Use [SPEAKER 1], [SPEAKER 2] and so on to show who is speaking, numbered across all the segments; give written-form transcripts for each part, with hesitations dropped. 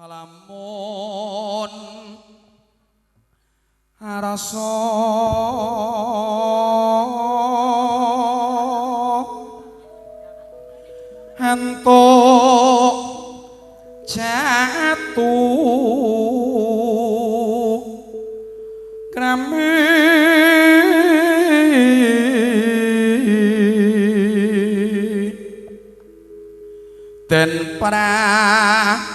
[SPEAKER 1] lamun rasa entuk jatuh krami den prayitna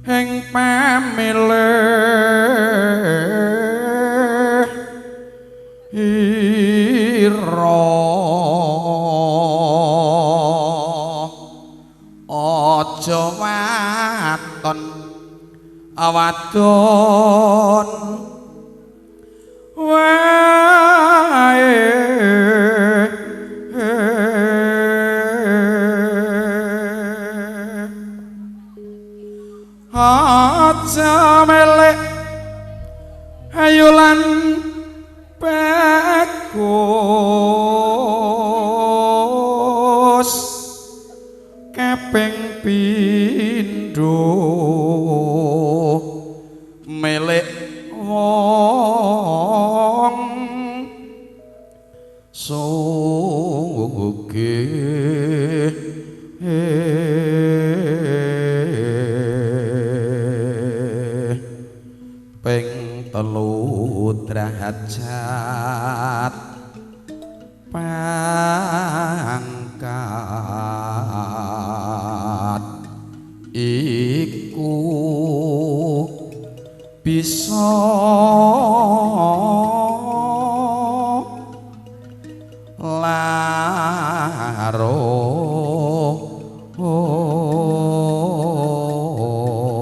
[SPEAKER 1] ing pamilih ira aja waton awadon wae aja melek ayo lan bagus kaping pindho melek wong sugih ping 3 derajat pangkat iku bisa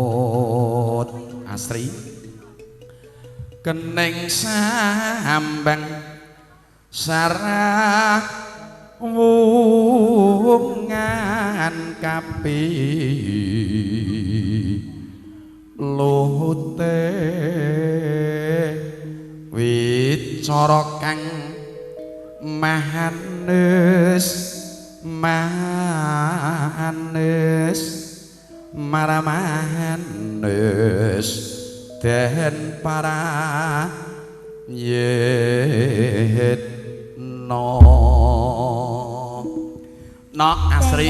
[SPEAKER 1] larut asri kening sambang sarah wungan kapi lute wicara kang mahanes maramahanes den para yetno nok asri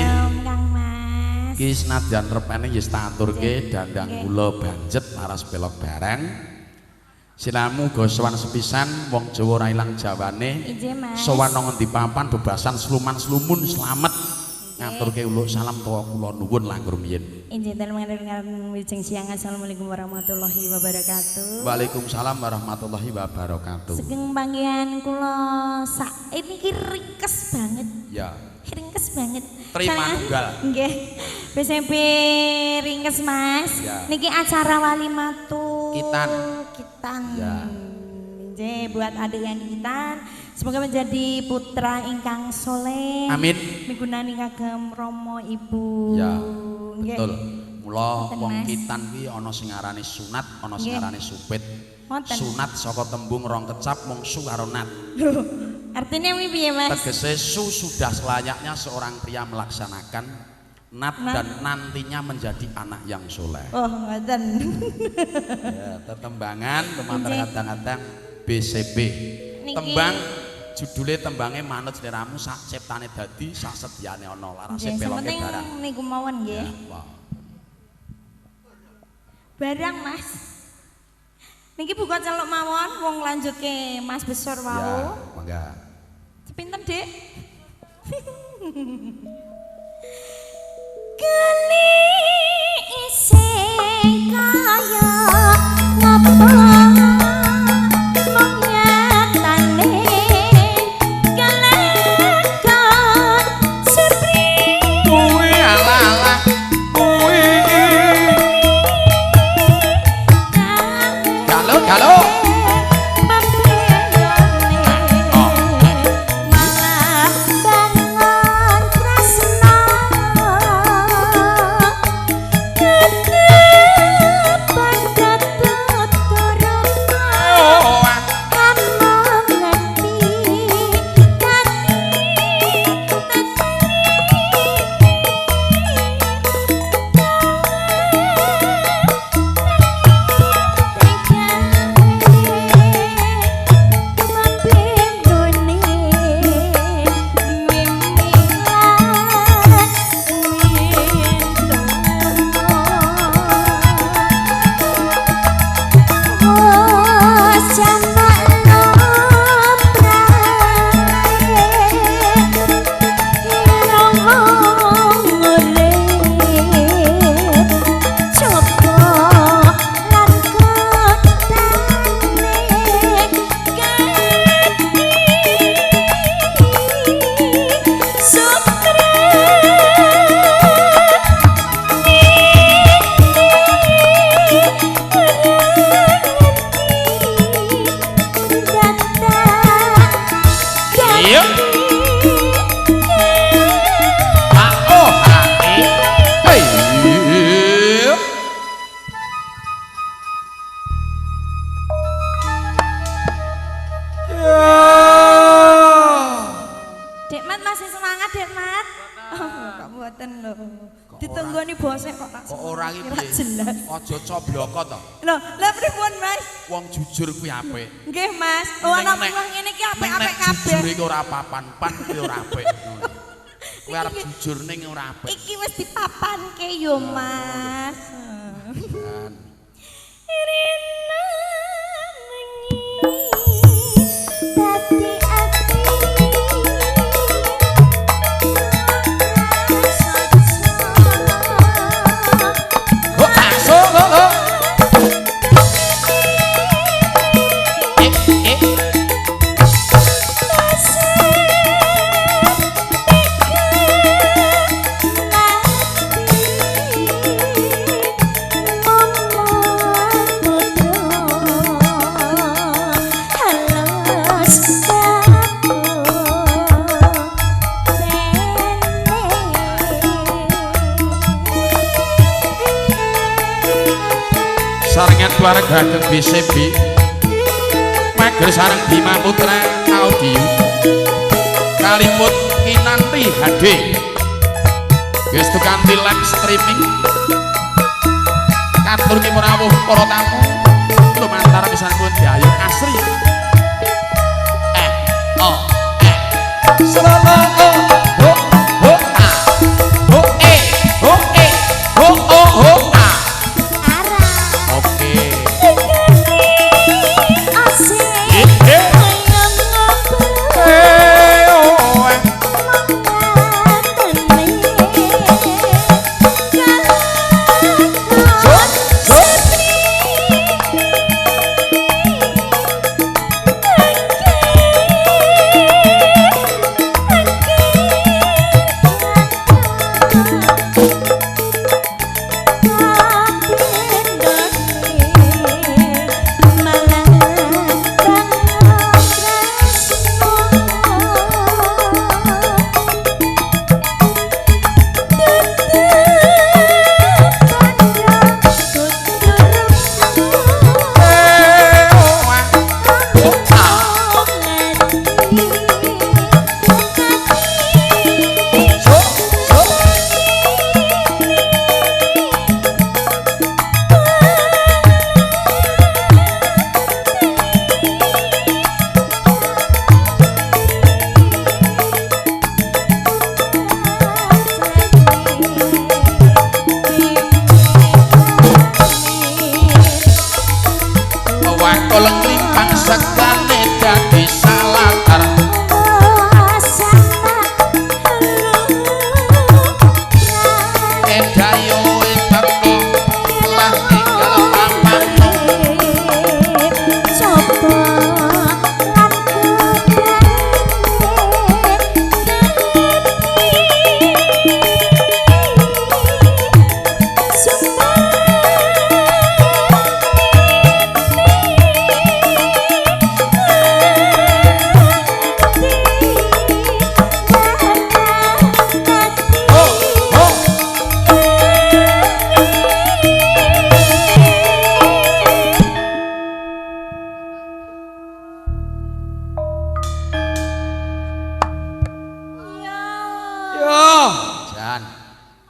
[SPEAKER 1] ki senadyan repene wis tak aturke dandang kula banjet laras belok bareng silamu go sowan sepisan wong Jawa ora ilang jawane sowan nang ngendi papan bebasan sluman-slumun slamet ngaturke uluk salam tuwa kula nuwun langkung yen
[SPEAKER 2] injih dalem ngadhegaken wilujeng siang assalamualaikum warahmatullahi wabarakatuh.
[SPEAKER 1] Waalaikumsalam warahmatullahi wabarakatuh.
[SPEAKER 2] Sugeng panggihan kula sak niki ringkes banget.
[SPEAKER 1] Ya.
[SPEAKER 2] Ringkes banget.
[SPEAKER 1] Terima tunggal.
[SPEAKER 2] Nggih. BCP ringkes Mas.
[SPEAKER 1] Ya.
[SPEAKER 2] Niki acara walimatu.
[SPEAKER 1] Kitan.
[SPEAKER 2] Ya. Injih buat adik yang di Kitan. Semoga menjadi putra ingkang soleh.
[SPEAKER 1] Amin.
[SPEAKER 2] Migunani kagem Rama Ibu.
[SPEAKER 1] Ya.
[SPEAKER 2] Nggih.
[SPEAKER 1] Betul. Mula wong
[SPEAKER 2] Mas.
[SPEAKER 1] Kitan ki ana sing aranane sunat, ana sing
[SPEAKER 2] Nggih.
[SPEAKER 1] aranane supit.
[SPEAKER 2] Wonten.
[SPEAKER 1] Sunat saka tembung rong kecap mung su karo nat.
[SPEAKER 2] Loh, artinya piye Mas?
[SPEAKER 1] Tegese su sudah selayaknya seorang pria melaksanakan nat dan nantinya menjadi anak yang soleh.
[SPEAKER 2] Oh, ngoten.
[SPEAKER 1] Ya, tetembangan teman kadang-kadang BCB.
[SPEAKER 2] Niki.
[SPEAKER 1] Tembang judule tembange manut sliramu sak ciptane dadi sak sediane ana larase
[SPEAKER 2] Nggih,
[SPEAKER 1] peloke
[SPEAKER 2] sementing
[SPEAKER 1] barang.
[SPEAKER 2] niku mawon nggih.
[SPEAKER 1] Ya, wah.
[SPEAKER 2] Barang Mas. Niki buka celuk mawon wong lanjutke Mas Besor
[SPEAKER 1] Ya,
[SPEAKER 2] wau.
[SPEAKER 1] mangga.
[SPEAKER 2] Sepinten, Dik? Kene isih kaya ngapa mengyatane kelekan sepri
[SPEAKER 1] Kuwi ala-ala kuwi. Galo.
[SPEAKER 2] Malah bangun tresna mboten lho. Ditunggoni bose kok tak.
[SPEAKER 1] Kok ora iki piye?
[SPEAKER 2] Jelas.
[SPEAKER 1] Aja cobloko to.
[SPEAKER 2] Lho, lha pripun Mas?
[SPEAKER 1] Wong jujur kuwi apik.
[SPEAKER 2] Nggih Mas. Oh ana wong ngene iki apik-apik kabeh.
[SPEAKER 1] Jujur iki ora papan-pan kuwi ora apik. Kowe arep jujur ning ora apik.
[SPEAKER 2] Iki wis dipapanke yo Mas. Irina mengi dadi ati
[SPEAKER 1] sarengan keluarga Ageng BCB Mager sareng Bima Putra Audio Kalimut Kinanti HD Gestu kanthi live streaming katur ki rawuh para tamu lumantar pisan pun Diayu Asri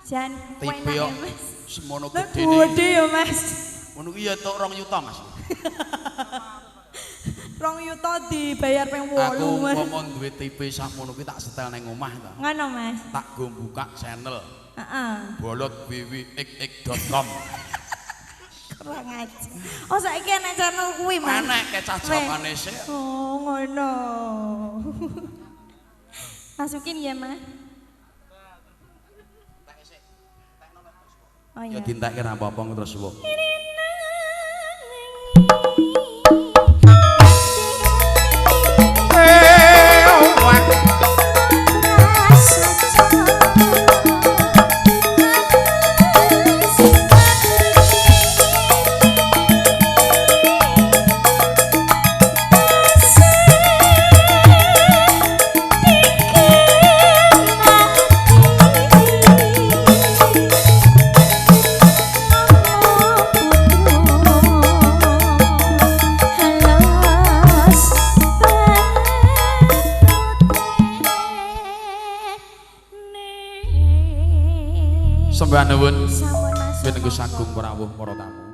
[SPEAKER 2] Jan,
[SPEAKER 1] tipe yo semono
[SPEAKER 2] gedene. Gede yo Mas.
[SPEAKER 1] Ngono ki ya tok 2 juta Mas.
[SPEAKER 2] 2 juta dibayar ping 8
[SPEAKER 1] Aku
[SPEAKER 2] Mas.
[SPEAKER 1] umpama duwe TV sakmono ki tak setel ning omah to.
[SPEAKER 2] Ngono Mas.
[SPEAKER 1] Tak go buka channel.
[SPEAKER 2] Heeh.
[SPEAKER 1] bolotwwxx.com.
[SPEAKER 2] Kurang aja. Oh saiki ana channel kuwi Mas.
[SPEAKER 1] Ana kecah jokane sik.
[SPEAKER 2] Oh ngono. Masukin ya Mas. Oh iya.
[SPEAKER 1] Ya dintekke ra apa-apa terus wong. Sembah nuwun
[SPEAKER 2] Sampun Mas.
[SPEAKER 1] pinenggus agung rawuh para tamu.